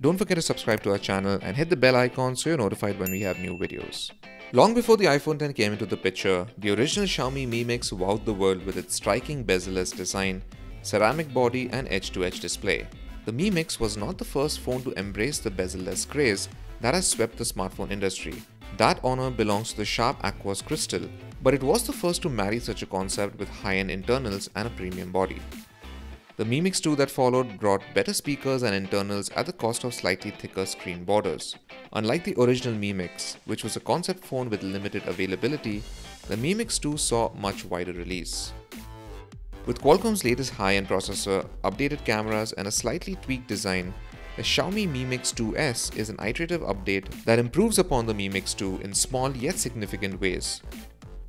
don't forget to subscribe to our channel and hit the bell icon so you're notified when we have new videos. Long before the iPhone X came into the picture, the original Xiaomi Mi Mix wowed the world with its striking bezel-less design, ceramic body and edge-to-edge display. The Mi Mix was not the first phone to embrace the bezel-less craze that has swept the smartphone industry. That honor belongs to the sharp aqueous crystal, but it was the first to marry such a concept with high-end internals and a premium body. The Mi Mix 2 that followed brought better speakers and internals at the cost of slightly thicker screen borders. Unlike the original Mi Mix, which was a concept phone with limited availability, the Mi Mix 2 saw much wider release. With Qualcomm's latest high-end processor, updated cameras and a slightly tweaked design, the Xiaomi Mi Mix 2S is an iterative update that improves upon the Mi Mix 2 in small yet significant ways.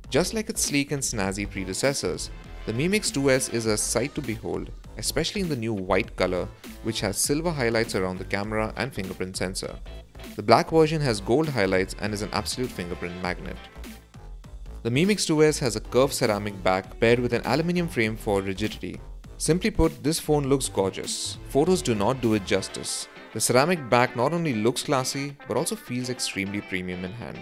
Just like its sleek and snazzy predecessors, the Mi Mix 2S is a sight to behold, especially in the new white color, which has silver highlights around the camera and fingerprint sensor. The black version has gold highlights and is an absolute fingerprint magnet. The Mi Mix 2S has a curved ceramic back paired with an aluminium frame for rigidity. Simply put, this phone looks gorgeous. Photos do not do it justice. The ceramic back not only looks classy, but also feels extremely premium in hand.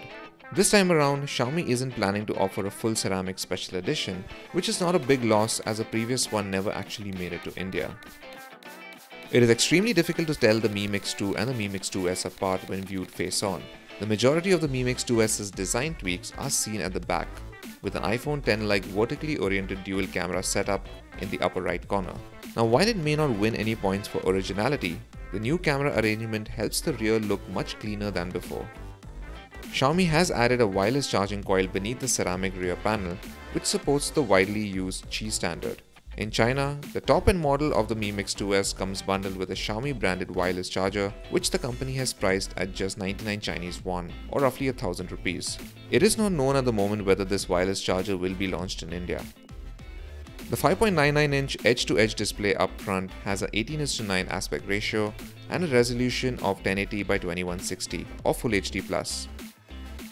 This time around, Xiaomi isn't planning to offer a full ceramic special edition, which is not a big loss as the previous one never actually made it to India. It is extremely difficult to tell the Mi Mix 2 and the Mi Mix 2S apart when viewed face-on. The majority of the Mi Mix 2S's design tweaks are seen at the back, with an iPhone X-like vertically oriented dual camera setup in the upper right corner. Now, while it may not win any points for originality, the new camera arrangement helps the rear look much cleaner than before. Xiaomi has added a wireless charging coil beneath the ceramic rear panel, which supports the widely used Qi standard. In China, the top-end model of the Mi Mix 2S comes bundled with a Xiaomi branded wireless charger, which the company has priced at just 99 Chinese yuan, or roughly 1,000 rupees. It is not known at the moment whether this wireless charger will be launched in India. The 5.99-inch edge-to-edge display up front has an 18:9 aspect ratio and a resolution of 1080 by 2160 or Full HD+.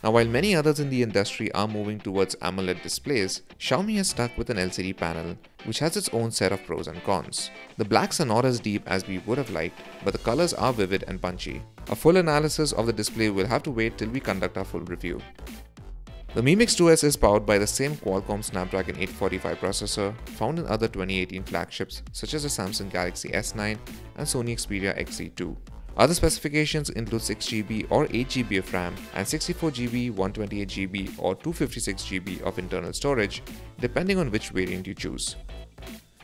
Now, while many others in the industry are moving towards AMOLED displays, Xiaomi has stuck with an LCD panel, which has its own set of pros and cons. The blacks are not as deep as we would have liked, but the colors are vivid and punchy. A full analysis of the display will have to wait till we conduct our full review. The Mi Mix 2S is powered by the same Qualcomm Snapdragon 845 processor found in other 2018 flagships such as the Samsung Galaxy S9 and Sony Xperia XZ2. Other specifications include 6GB or 8GB of RAM and 64GB, 128GB or 256GB of internal storage, depending on which variant you choose.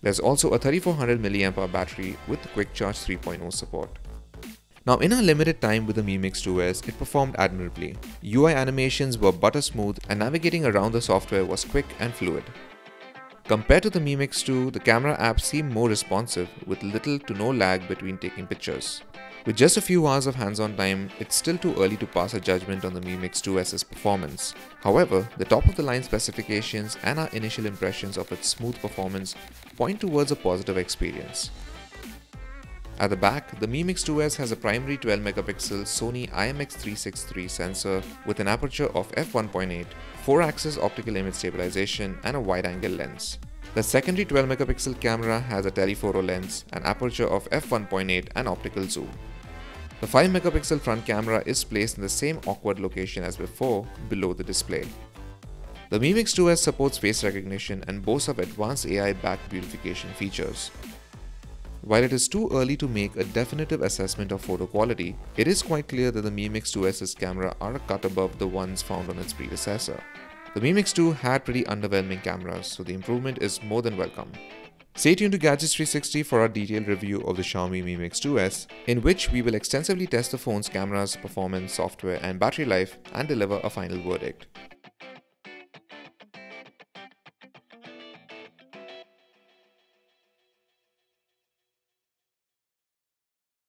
There's also a 3400 mAh battery with Quick Charge 3.0 support. Now, in our limited time with the Mi Mix 2S, it performed admirably. UI animations were butter smooth and navigating around the software was quick and fluid. Compared to the Mi Mix 2, the camera apps seem more responsive with little to no lag between taking pictures. With just a few hours of hands-on time, it's still too early to pass a judgment on the Mi Mix 2S's performance. However, the top-of-the-line specifications and our initial impressions of its smooth performance point towards a positive experience. At the back, the Mi Mix 2S has a primary 12-megapixel Sony IMX363 sensor with an aperture of f1.8, 4-axis optical image stabilization and a wide-angle lens. The secondary 12-megapixel camera has a telephoto lens, an aperture of f1.8 and optical zoom. The 5-megapixel front camera is placed in the same awkward location as before, below the display. The Mi Mix 2S supports face recognition and boasts of advanced AI-backed beautification features. While it is too early to make a definitive assessment of photo quality, it is quite clear that the Mi Mix 2S's camera are a cut above the ones found on its predecessor. The Mi Mix 2 had pretty underwhelming cameras, so the improvement is more than welcome. Stay tuned to Gadgets 360 for our detailed review of the Xiaomi Mi Mix 2S, in which we will extensively test the phone's cameras, performance, software and battery life and deliver a final verdict.